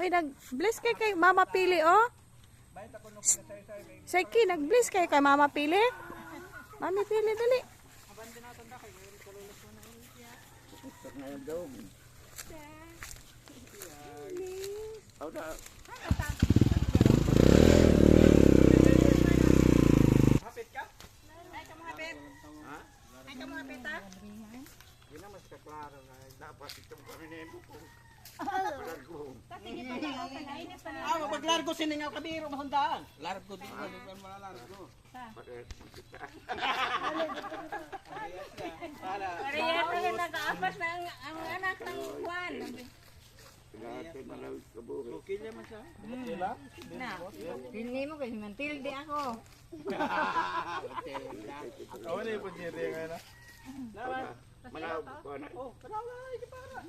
Uy, nag-bless kay Mama Pili, oh. Saiki, nag-bless kay Mama Pili. Mami Pili, dali. Hapit ka? Ay, kamu hapit. Ha? Ay, kamu hapit, ha? Hindi na mas kaklaro na dapat itong kami na yung bukong. Maglargo siningaw kabiro mahundaan. Largo din ko, di ba malalargo? Parehas na yung nag-aapas na ang anak ng Juan. Okay naman siya. Na, hindi mo kasi mantil di ako. Ako na yung punjiri ngayon na. Manawag ko na. Oh, panawag na yung para.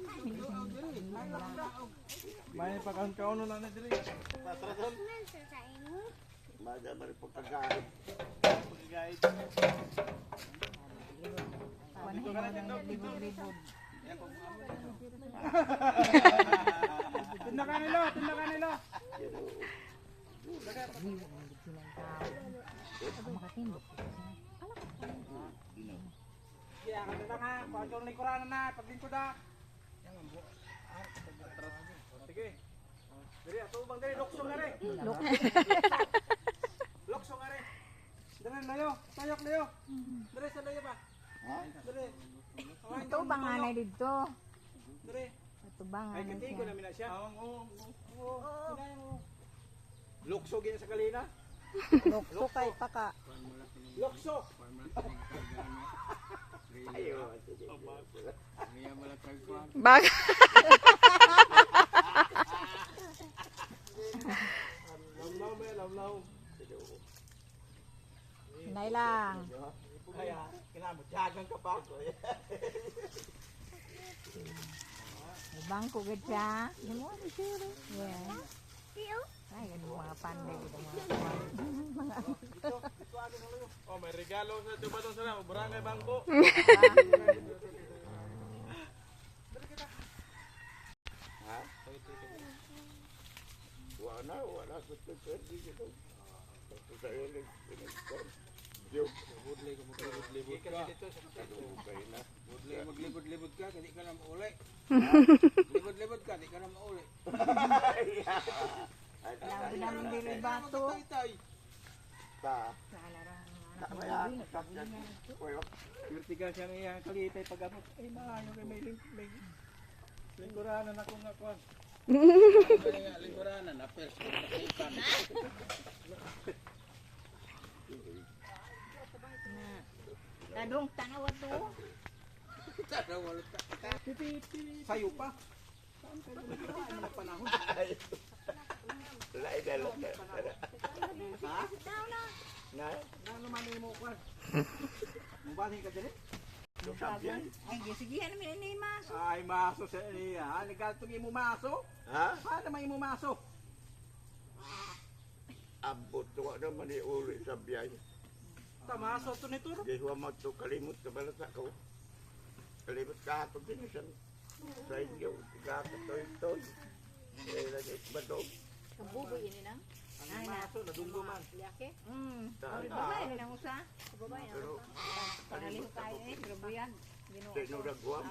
May pagkakaon na na dili. Patrason. Madamari pagkagaid. Pagkagaid. Dito ka na dito. Libod. Tinda ka nilo, tinda ka nilo. Kaya ka na nga, pagkong lingkuran na, paglingkod na. Sige. Dali, atubang dali, luksong nga rin. Luksong nga rin. Dali, layo, tayok layo. Dali, sa layo ba? Dali. Ito bang anay dito? Dali. Ito bang Ay, anay kating ko siya? namin na siya. Oo. Lukso gina sa kalina. Lukso kay paka. Lukso. Bag. Lamlaw ba, lamlaw. Hinay lang. Kaya, kinamot, jagang ka pa. Ibang kugad siya. Hindi mo ano siya. Yeah. Ay, ganun mga panday. Oh, may regalo sa tuba doon sana, barangay bangko. Ha? Wala ko tutur dito. Sa ilig, yung budlay ko maglibot ka. Budlay maglibot-libot ka, hindi ka na mauli. Libot-libot ka, hindi ka na mauli. Alam naman dili bato. Vertigal siya niya kalitay pag ako. Ay maayo kay may lingkuranan ako nga kuan. Lingkuranan na first ko nakaipan. Dadong tanawa to. Sayo pa. Saan kayo na panahon? Ha? Na naman mo kuan. Mubali ka dali? Ay, sige, ano may maso? Ay, maso sa niya. Nagkaltong mo maso? Ha? Paano may mo maso? Abot ko naman ni uli sa biyay. Tamaso to nito. Di ko magto kalimot ka balata ko. Kalimot ka ato din isang sa inyo. Gakatoy-toy. Eh, lagit ba doon? Kabuboy ini na. Ang maso, nadungguman. Laki? Tama. Babae na lang usa. Babae na Pero, usa. Pangalih tayo eh, grabe yan. tinurag ko